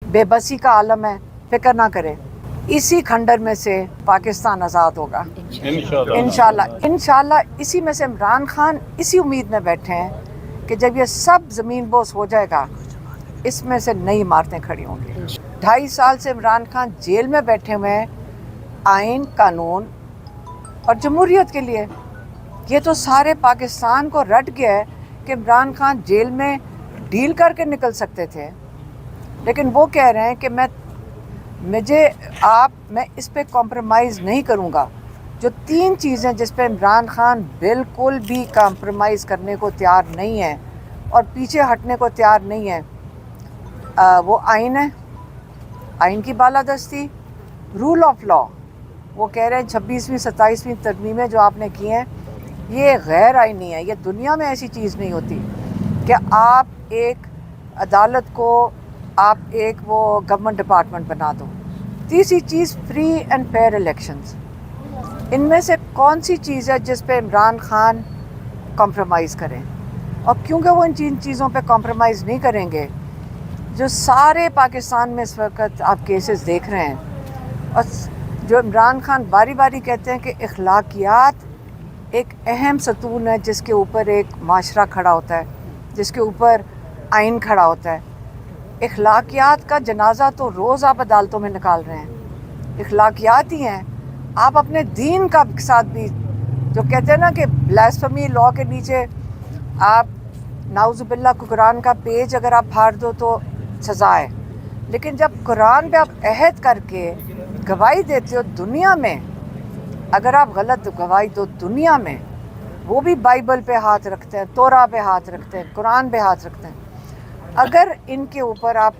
बेबसी का आलम है, फिक्र ना करें, इसी खंडर में से पाकिस्तान आज़ाद होगा इंशाल्लाह। इसी में से इमरान खान इसी उम्मीद में बैठे हैं कि जब ये सब ज़मीन बोस हो जाएगा, इसमें से नई इमारतें खड़ी होंगी। 2.5 साल से इमरान खान जेल में बैठे हुए हैं आइन, कानून और जमहूरियत के लिए। ये तो सारे पाकिस्तान को रट गया है कि इमरान खान जेल में डील करके निकल सकते थे, लेकिन वो कह रहे हैं कि मैं इस पे कॉम्प्रोमाइज़ नहीं करूँगा। जो 3 चीज़ें जिस पे इमरान खान बिल्कुल भी कॉम्प्रोमाइज़ करने को तैयार नहीं है और पीछे हटने को तैयार नहीं है, वो आइन है, आइन की बालादस्ती, रूल ऑफ लॉ। वो कह रहे हैं 26वीं 27वीं तरमीमें जो आपने की हैं ये गैर आइनी है। ये दुनिया में ऐसी चीज़ नहीं होती कि आप एक अदालत को आप एक वो गवर्नमेंट डिपार्टमेंट बना दो। तीसरी चीज़ फ्री एंड फेयर इलेक्शंस। इनमें से कौन सी चीज़ है जिस पे इमरान खान कॉम्प्रोमाइज़ करें? और क्योंकि वो इन चीज़ों पे कॉम्प्रोमाइज़ नहीं करेंगे, जो सारे पाकिस्तान में इस वक्त आप केसेस देख रहे हैं, और जो इमरान खान बारी बारी कहते हैं कि अखलाकियात एक अहम सतून है जिसके ऊपर एक माशरा खड़ा होता है, जिसके ऊपर आइन खड़ा होता है। अखलाकियात का जनाजा तो रोज़ आप अदालतों में निकाल रहे हैं, अखलाकियात ही हैं। आप अपने दीन का साथ भी, जो कहते हैं ना कि ब्लास्फेमी लॉ के नीचे आप नाउज़ुबिल्लाह कुरान का पेज अगर आप फाड़ दो तो सज़ा है, लेकिन जब कुरान पे आप अहद करके गवाही देते हो दुनिया में, अगर आप गलत गवाही दो दुनिया में, वो भी बाइबल पे हाथ रखते हैं, तोरा पे हाथ रखते हैं, कुरान पे हाथ रखते हैं, अगर इनके ऊपर आप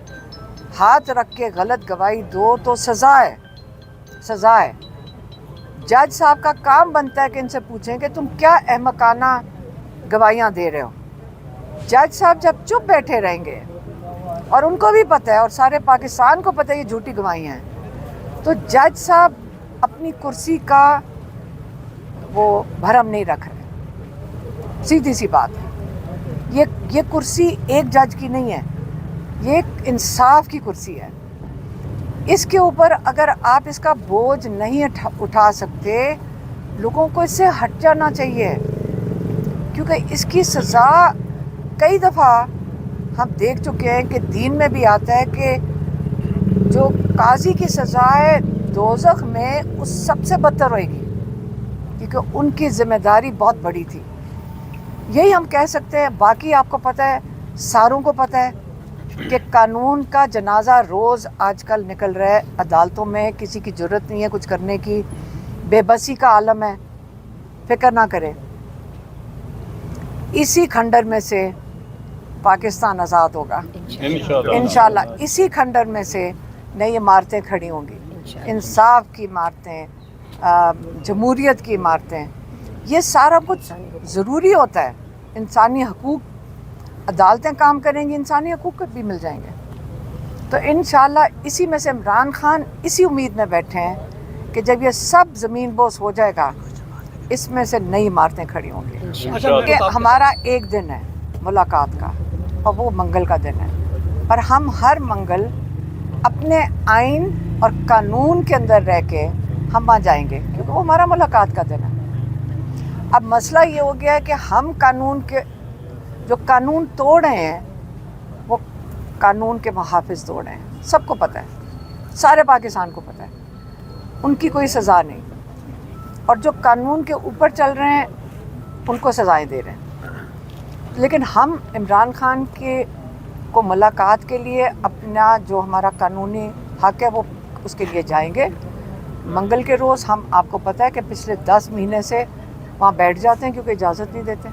हाथ रख के गलत गवाही दो तो सज़ा है, सज़ा है। जज साहब का काम बनता है कि इनसे पूछें कि तुम क्या अहमकाना गवाहियाँ दे रहे हो। जज साहब जब चुप बैठे रहेंगे, और उनको भी पता है और सारे पाकिस्तान को पता है ये झूठी गवाहियाँ हैं, तो जज साहब अपनी कुर्सी का वो भरम नहीं रख रहे। सीधी सी बात है, ये कुर्सी एक जज की नहीं है, ये एक इंसाफ की कुर्सी है। इसके ऊपर अगर आप इसका बोझ नहीं उठा सकते, लोगों को इससे हट जाना चाहिए, क्योंकि इसकी सज़ा कई दफ़ा हम देख चुके हैं कि दीन में भी आता है कि जो काजी की सज़ा है दोज़ख में उस सबसे बदतर होएगी, क्योंकि उनकी ज़िम्मेदारी बहुत बड़ी थी। यही हम कह सकते हैं। बाकी आपको पता है, सारों को पता है कि कानून का जनाजा रोज़ आजकल निकल रहा है अदालतों में। किसी की ज़रूरत नहीं है कुछ करने की, बेबसी का आलम है, फिक्र ना करें, इसी खंडर में से पाकिस्तान आज़ाद होगा इंशाल्लाह। इसी खंडर में से नई इमारतें खड़ी होंगी, इंसाफ की इमारतें, जमहूरियत की इमारतें। ये सारा कुछ ज़रूरी होता है। इंसानी हकूक़, अदालतें काम करेंगी, इंसानी हकूक़ भी मिल जाएंगे। तो इंशाल्लाह इसी में से इमरान खान इसी उम्मीद में बैठे हैं कि जब ये सब ज़मीन बोस हो जाएगा, इसमें से नई इमारतें खड़ी होंगी। क्योंकि हमारा एक दिन है मुलाकात का, और वो मंगल का दिन है, और हम हर मंगल अपने आइन और कानून के अंदर रह के हम वहाँ जाएंगे, क्योंकि वो हमारा मुलाकात का दिन है। अब मसला ये हो गया है कि हम कानून के, जो कानून तोड़ रहे हैं, वो कानून के मुहाफ़िज़ तोड़ रहे हैं। सबको पता है, सारे पाकिस्तान को पता है, उनकी कोई सज़ा नहीं, और जो कानून के ऊपर चल रहे हैं उनको सज़ाएं दे रहे हैं। लेकिन हम इमरान खान को मुलाकात के लिए अपना जो हमारा कानूनी हक़ है वो उसके लिए जाएंगे मंगल के रोज़। हम, आपको पता है कि पिछले 10 महीने से वहाँ बैठ जाते हैं, क्योंकि इजाज़त नहीं देते,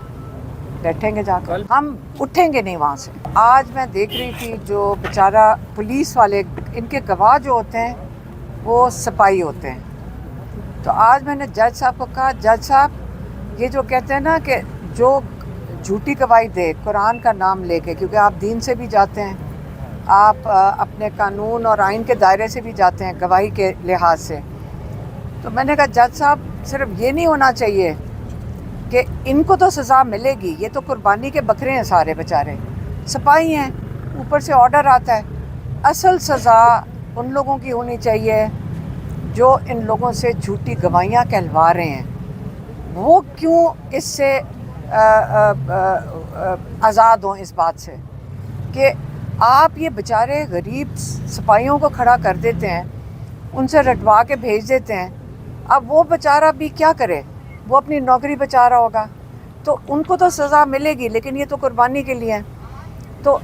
बैठेंगे जाकर, हम उठेंगे नहीं वहाँ से। आज मैं देख रही थी जो बेचारा पुलिस वाले, इनके गवाह जो होते हैं वो सिपाही होते हैं। तो आज मैंने जज साहब को कहा, जज साहब ये जो कहते हैं ना कि जो झूठी गवाही दे कुरान का नाम लेके, क्योंकि आप दीन से भी जाते हैं, आप अपने कानून और आइन के दायरे से भी जाते हैं गवाही के लिहाज से। तो मैंने कहा जज साहब सिर्फ ये नहीं होना चाहिए कि इनको तो सज़ा मिलेगी, ये तो कुर्बानी के बकरे हैं सारे बेचारे, सिपाही हैं, ऊपर से ऑर्डर आता है, اصل سزا ان لوگوں کی ہونی چاہیے جو ان لوگوں سے جھوٹی گواہیاں کہلوا رہے ہیں. وہ کیوں اس سے آزاد ہوں اس بات سے کہ آپ یہ بیچارے غریب سپاہیوں کو کھڑا کر دیتے ہیں, ان سے رٹوا کے بھیج دیتے ہیں. اب وہ بیچارہ بھی کیا کرے, وہ اپنی نوکری بچا رہا ہوگا, تو ان کو تو سزا ملے گی, لیکن یہ تو قربانی کے لیے ہیں. تو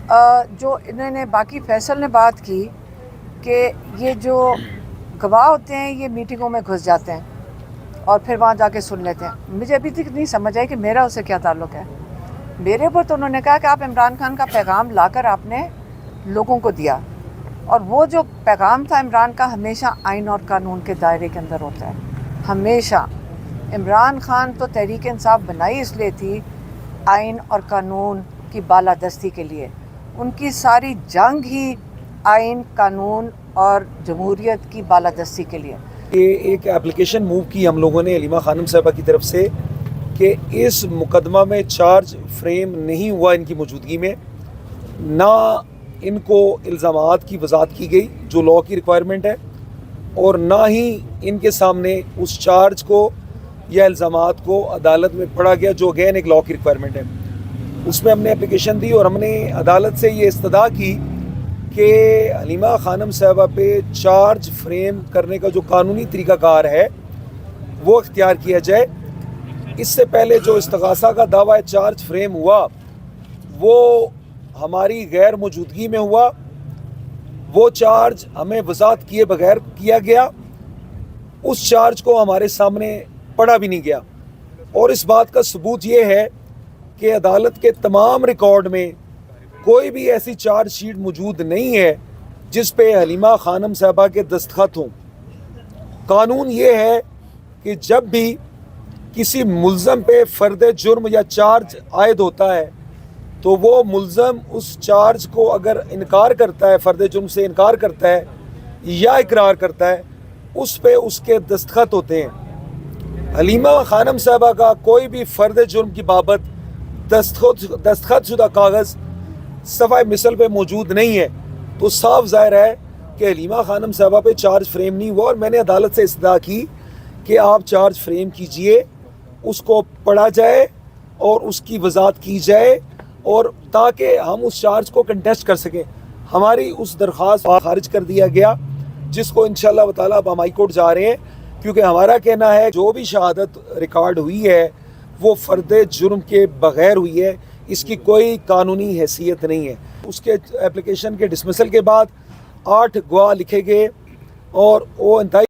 جو انہوں نے باقی فیصل نے بات کی کہ یہ جو گواہ ہوتے ہیں یہ میٹنگوں میں گھس جاتے ہیں اور پھر وہاں جا کے سن لیتے ہیں. مجھے ابھی تک نہیں سمجھ آئی کہ میرا اس سے کیا تعلق ہے. میرے اوپر تو انہوں نے کہا کہ آپ عمران خان کا پیغام لا کر آپ نے لوگوں کو دیا, اور وہ جو پیغام تھا عمران کا ہمیشہ آئین اور قانون کے دائرے کے اندر ہوتا ہے. ہمیشہ عمران خان تو تحریک انصاف بنائی اس لیے تھی آئین اور قانون کی بالادستی کے لیے. ان کی ساری جنگ ہی آئین, قانون اور جمہوریت کی بالادستی کے لیے. ایک اپلیکیشن موو کی ہم لوگوں نے علیمہ خانم صاحبہ کی طرف سے کہ اس مقدمہ میں چارج فریم نہیں ہوا ان کی موجودگی میں, نہ ان کو الزامات کی وضاحت کی گئی جو لاء کی ریکوائرمنٹ ہے, اور نہ ہی ان کے سامنے اس چارج کو یا الزامات کو عدالت میں پڑھا گیا جو اگین ایک لاء کی ریکوائرمنٹ ہے. اس میں ہم نے اپلیکیشن دی اور ہم نے عدالت سے یہ استدعا کی کہ حلیمہ خانم صاحبہ پہ چارج فریم کرنے کا جو قانونی طریقہ کار ہے وہ اختیار کیا جائے. اس سے پہلے جو استغاثہ کا دعویٰ چارج فریم ہوا وہ ہماری غیر موجودگی میں ہوا, وہ چارج ہمیں وضاحت کیے بغیر کیا گیا, اس چارج کو ہمارے سامنے پڑھا بھی نہیں گیا. اور اس بات کا ثبوت یہ ہے کہ عدالت کے تمام ریکارڈ میں کوئی بھی ایسی چارج شیٹ موجود نہیں ہے جس پہ حلیمہ خانم صاحبہ کے دستخط ہوں. قانون یہ ہے کہ جب بھی کسی ملزم پہ فرد جرم یا چارج عائد ہوتا ہے تو وہ ملزم اس چارج کو اگر انکار کرتا ہے, فرد جرم سے انکار کرتا ہے یا اقرار کرتا ہے, اس پہ اس کے دستخط ہوتے ہیں. حلیمہ خانم صاحبہ کا کوئی بھی فرد جرم کی بابت دستخط شدہ کاغذ صفحہ مثل پہ موجود نہیں ہے, تو صاف ظاہر ہے کہ حلیمہ خانم صاحبہ پہ چارج فریم نہیں ہوا. اور میں نے عدالت سے استدعا کی کہ آپ چارج فریم کیجئے, اس کو پڑھا جائے اور اس کی وضاحت کی جائے, اور تاکہ ہم اس چارج کو کنٹیسٹ کر سکیں. ہماری اس درخواست خارج کر دیا گیا, جس کو انشاءاللہ تعالیٰ اب ہم ہائی کورٹ جا رہے ہیں, کیونکہ ہمارا کہنا ہے جو بھی شہادت ریکارڈ ہوئی ہے وہ فرد جرم کے بغیر ہوئی ہے, اس کی کوئی قانونی حیثیت نہیں ہے. اس کے اپلیکیشن کے ڈسمسل کے بعد 8 گواہ لکھے گئے اور وہ انتہائی